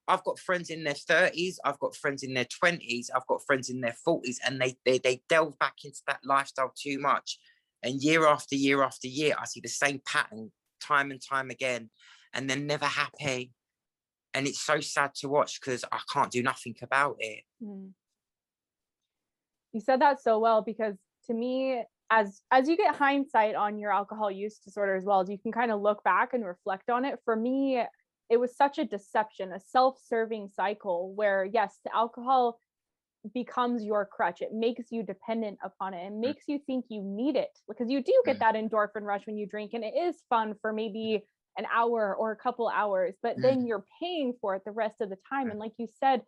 I've got friends in their 30s. I've got friends in their 20s. I've got friends in their 40s, and they delve back into that lifestyle too much. And year after year after year, I see the same pattern time and time again, and they're never happy. And it's so sad to watch, because I can't do nothing about it. You said that so well, because to me, as you get hindsight on your alcohol use disorder, as well as you can kind of look back and reflect on it, for me, it was such a deception, a self-serving cycle where, yes, the alcohol becomes your crutch. It makes you dependent upon it. It makes you think you need it, because you do get that endorphin rush when you drink, and it is fun for maybe an hour or a couple hours, but then you're paying for it the rest of the time. And like you said,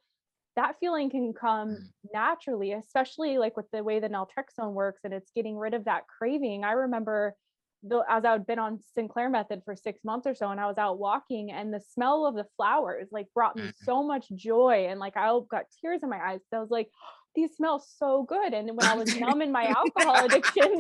that feeling can come naturally, especially like with the way the naltrexone works, and it's getting rid of that craving. I remember as I'd been on Sinclair Method for 6 months or so, and I was out walking, and the smell of the flowers like brought me so much joy, and like I got tears in my eyes. I was like, oh, these smell so good. And when I was numb in my alcohol addiction,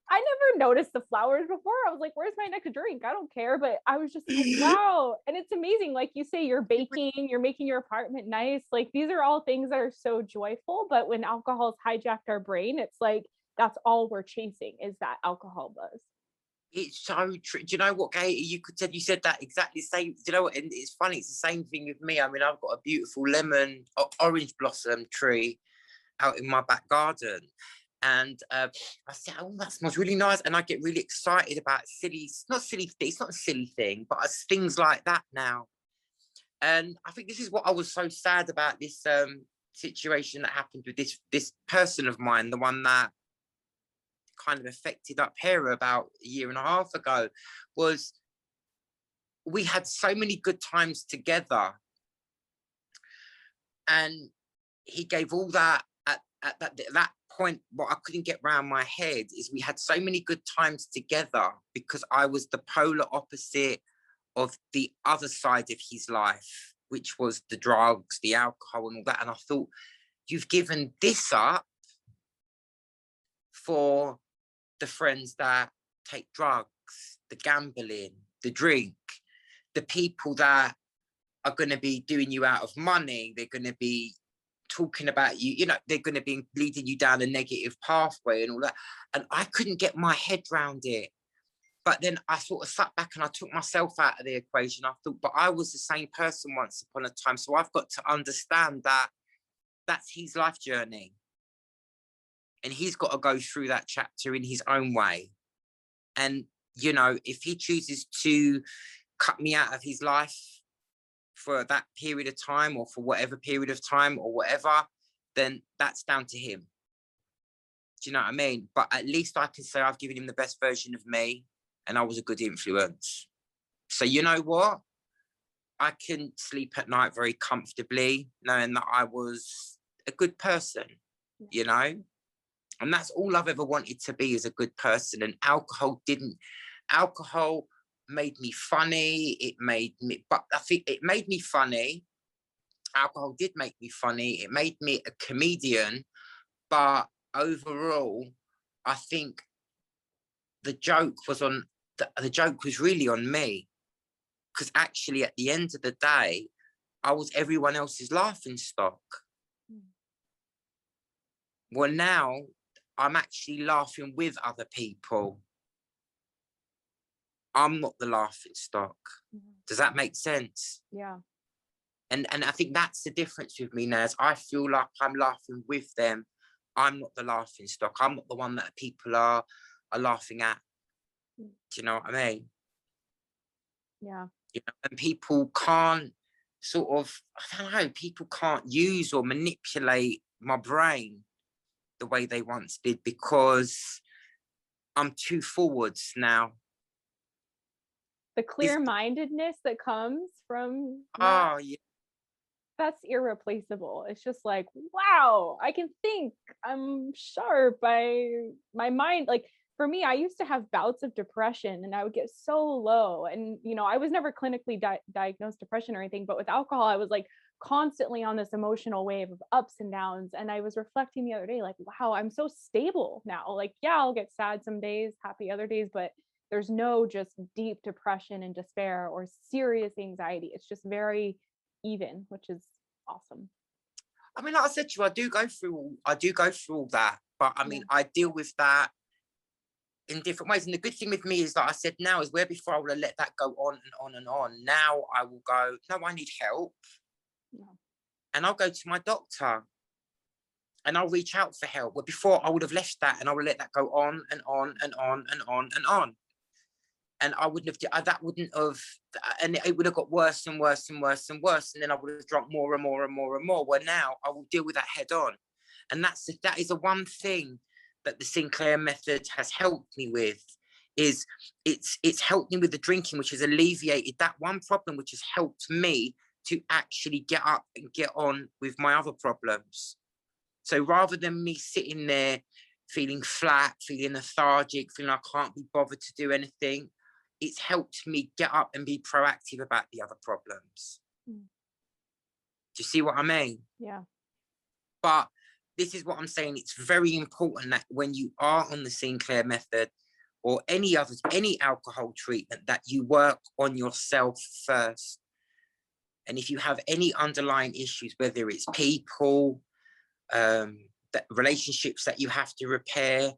I never noticed the flowers before. I was like, where's my next drink? I don't care. But I was just like, wow. And it's amazing. Like you say, you're baking, you're making your apartment nice. Like these are all things that are so joyful. But when alcohol's hijacked our brain, it's like, that's all we're chasing is that alcohol buzz. It's so true. Do you know what, Katie? You said that exactly the same. Do you know what? And it's funny. It's the same thing with me. I mean, I've got a beautiful orange blossom tree out in my back garden. And I said, oh, that smells really nice. And I get really excited about it's not a silly thing, but it's things like that now. And I think this is what I was so sad about this situation that happened with this person of mine, the one that kind of affected up here about a year and a half ago, was we had so many good times together. And he gave all that at that point. What I couldn't get around my head is we had so many good times together because I was the polar opposite of the other side of his life, which was the drugs, the alcohol and all that. And I thought, you've given this up for the friends that take drugs, the gambling, the drink, the people that are going to be doing you out of money. They're going to be talking about you, they're going to be leading you down a negative pathway and all that. And I couldn't get my head around it. But then I sort of sat back and I took myself out of the equation. I thought, but I was the same person once upon a time. So I've got to understand that that's his life journey. And he's got to go through that chapter in his own way. And, if he chooses to cut me out of his life for that period of time, or for whatever period of time or whatever, then that's down to him. Do you know what I mean? But at least I can say I've given him the best version of me and I was a good influence. So you know what? I can sleep at night very comfortably knowing that I was a good person, And that's all I've ever wanted to be, is a good person. And alcohol made me funny. But I think it made me funny. Alcohol did make me funny. It made me a comedian. But overall, I think the joke was really on me. Because actually, at the end of the day, I was everyone else's laughing stock. Well, now I'm actually laughing with other people. I'm not the laughing stock. Does that make sense? Yeah. And I think that's the difference with me now, is I feel like I'm laughing with them. I'm not the laughing stock. I'm not the one that people are laughing at. Do you know what I mean? Yeah. And people can't people can't use or manipulate my brain the way they once did, because I'm too forwards now. the clear-mindedness that comes from oh yeah, that's irreplaceable. It's just like, wow, I can think, I'm sharp, my mind, like for me, I used to have bouts of depression and I would get so low. And, you know, I was never clinically diagnosed depression or anything, but with alcohol, I was like constantly on this emotional wave of ups and downs. And I was reflecting the other day, like, wow, I'm so stable now. Like, yeah, I'll get sad some days, happy other days, but there's no just deep depression and despair or serious anxiety. It's just very even, which is awesome. I mean, like I said to you, I do go through all that, but I mean, I deal with that in different ways. And the good thing with me is, like I said, now is where before I would have let that go on and on and on. Now I will go, no, I need help. Yeah. And I'll go to my doctor and I'll reach out for help. Where before I would have left that and I would let that go on and on and on and on and on. And I wouldn't have, that wouldn't have, and it would have got worse and worse and worse and worse. And then I would have drunk more and more and more and more. Where now I will deal with that head on. And that is the one thing that the Sinclair Method has helped me with, is it's helped me with the drinking, which has alleviated that one problem, which has helped me to actually get up and get on with my other problems. So rather than me sitting there feeling flat, feeling lethargic, feeling I can't be bothered to do anything, it's helped me get up and be proactive about the other problems. Do you see what I mean? Yeah. But this is what I'm saying. It's very important that when you are on the Sinclair Method or any alcohol treatment, that you work on yourself first. And if you have any underlying issues, whether it's people, that relationships that you have to repair,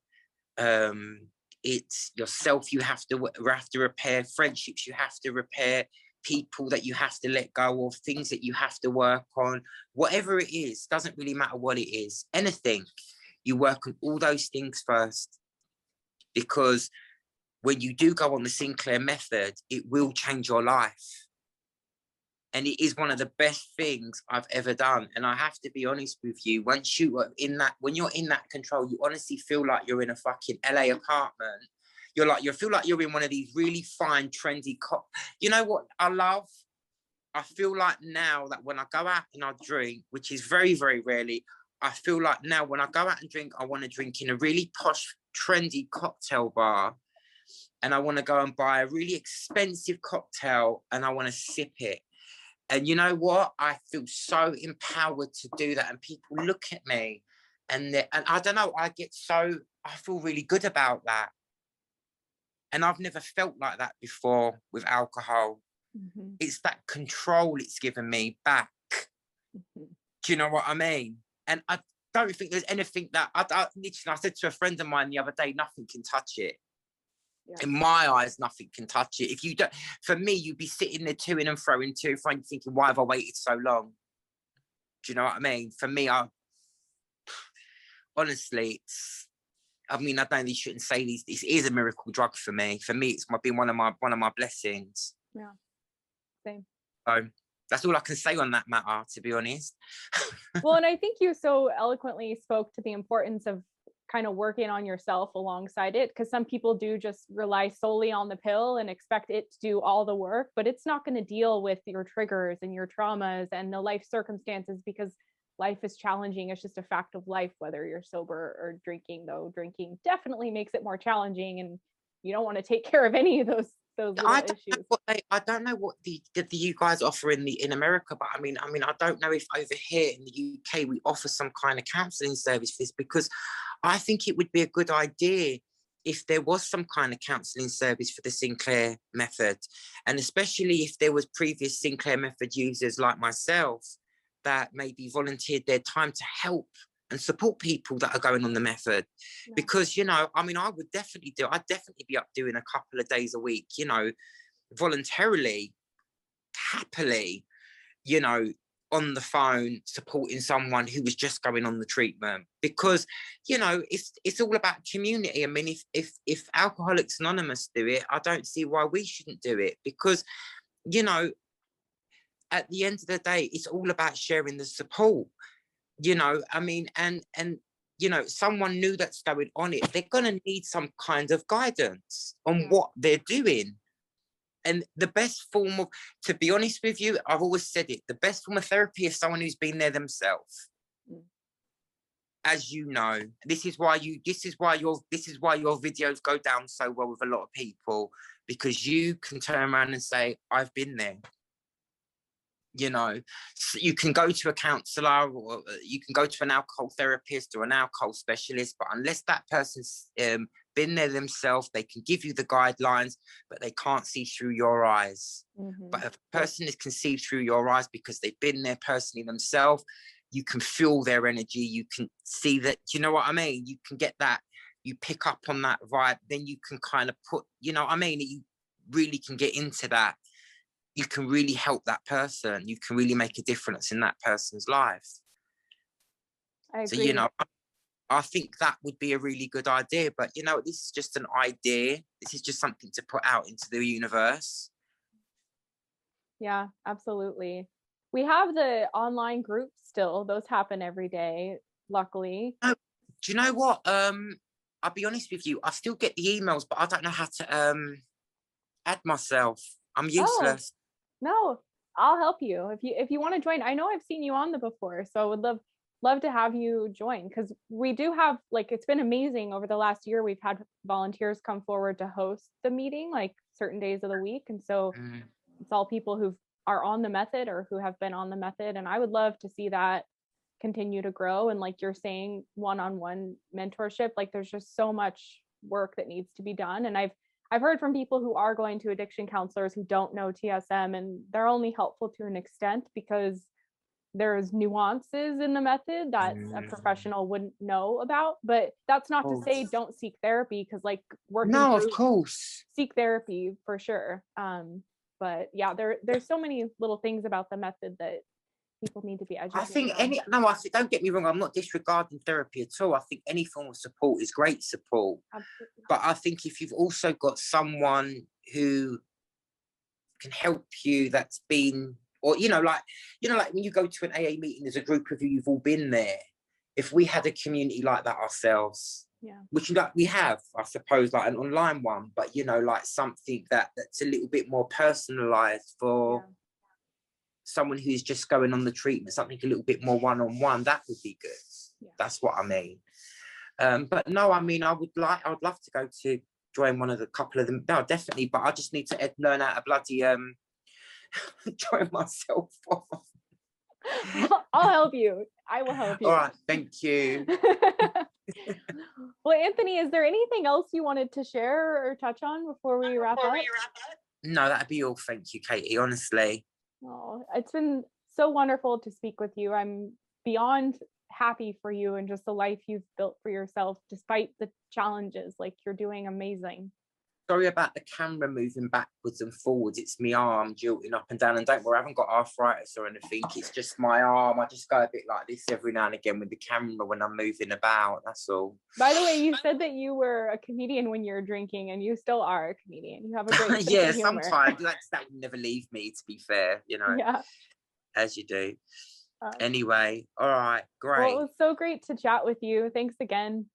it's yourself you have to repair, friendships you have to repair, people that you have to let go of, things that you have to work on, whatever it is, doesn't really matter what it is, anything, you work on all those things first. Because when you do go on the Sinclair Method, it will change your life. And it is one of the best things I've ever done. And I have to be honest with you, once you are in that, when you're in that control, you honestly feel like you're in a fucking LA apartment. You feel like you're in one of these really fine, trendy you know what I love? I feel like now that when I go out and I drink, which is very, very rarely, I feel like now when I go out and drink, I want to drink in a really posh, trendy cocktail bar. And I want to go and buy a really expensive cocktail and I want to sip it. And you know what? I feel so empowered to do that. And people look at me and I don't know, I feel really good about that. And I've never felt like that before with alcohol. Mm-hmm. It's that control it's given me back. Mm-hmm. Do you know what I mean? And I don't think there's anything that, I said to a friend of mine the other day, nothing can touch it. Yeah. In my eyes, nothing can touch it. If you don't, for me, you'd be sitting there to and fro, thinking, why have I waited so long? Do you know what I mean? For me, honestly, I don't know, you shouldn't say these. This is a miracle drug for me. For me, it's been one of my blessings. Yeah, same. So that's all I can say on that matter, to be honest. Well, and I think you so eloquently spoke to the importance of kind of working on yourself alongside it, because some people do just rely solely on the pill and expect it to do all the work, but it's not going to deal with your triggers and your traumas and the life circumstances, because life is challenging. It's just a fact of life, whether you're sober or drinking, though drinking definitely makes it more challenging, and you don't want to take care of any of those issues. I don't know what the you guys offer in America, but I don't know if over here in the UK we offer some kind of counselling service for this, because I think it would be a good idea if there was some kind of counselling service for the Sinclair Method, and especially if there was previous Sinclair Method users like myself that maybe volunteered their time to help and support people that are going on the method. Yeah. Because, I'd definitely be up doing a couple of days a week, voluntarily, happily, on the phone, supporting someone who was just going on the treatment. Because, it's all about community. If Alcoholics Anonymous do it, I don't see why we shouldn't do it. Because, at the end of the day, it's all about sharing the support. Someone new that's going on it, they're going to need some kind of guidance on what they're doing. And the best form of, to be honest with you, I've always said it, the best form of therapy is someone who's been there themselves. As you know, this is why your videos go down so well with a lot of people, because you can turn around and say, I've been there. You know, so you can go to a counselor, or you can go to an alcohol therapist or an alcohol specialist, but unless that person's been there themselves, they can give you the guidelines, but they can't see through your eyes. But if a person can see through your eyes because they've been there personally themselves, you can feel their energy, you can see that, you know what I mean? You can get that, you pick up on that vibe, then you can kind of put, you know what I mean? You really can get into that. You can really help that person. You can really make a difference in that person's life. I agree. So, you know, I think that would be a really good idea. But, you know, this is just an idea. This is just something to put out into the universe. Yeah, absolutely. We have the online groups still. Those happen every day, luckily. Do you know what? I'll be honest with you. I still get the emails, but I don't know how to add myself. I'm useless. Oh, no, I'll help you. If you want to join, I know I've seen you on the before, so I would love to have you join, because we do have, like, it's been amazing over the last year. We've had volunteers come forward to host the meeting, like certain days of the week. And so it's all people who are on the method or who have been on the method. And I would love to see that continue to grow. And like you're saying, one-on-one mentorship, like there's just so much work that needs to be done. And I've heard from people who are going to addiction counselors who don't know TSM, and they're only helpful to an extent because there's nuances in the method that a professional wouldn't know about. But that's not to say don't seek therapy, because like working no, of course, seek therapy for sure. But yeah, there's so many little things about the method that people need to be educated. I think don't get me wrong, I'm not disregarding therapy at all. I think any form of support is great support. Absolutely. But I think if you've also got someone who can help you, that's been, or like when you go to an AA meeting, there's a group of you, you've all been there. If we had a community like that ourselves, which we have, I suppose, like an online one, but like something that's a little bit more personalized for someone who's just going on the treatment, something a little bit more one-on-one, that would be good. That's what I mean. But no, I mean, I'd love to join one of the couple of them. No, definitely, but I just need to learn how to bloody join myself off. I'll help you. I will help you. All right, thank you. Well, Anthony, is there anything else you wanted to share or touch on before we wrap up? No, that'd be all. Thank you, Katie, honestly. Oh, it's been so wonderful to speak with you. I'm beyond happy for you and just the life you've built for yourself despite the challenges. Like, you're doing amazing. Sorry about the camera moving backwards and forwards. It's my arm jolting up and down. And don't worry, I haven't got arthritis or anything. It's just my arm. I just go a bit like this every now and again with the camera when I'm moving about. That's all. By the way, you said that you were a comedian when you were drinking, and you still are a comedian. You have a great sense of humor. Sometimes that would never leave me, to be fair, as you do. Anyway, all right, great. Well, it was so great to chat with you. Thanks again.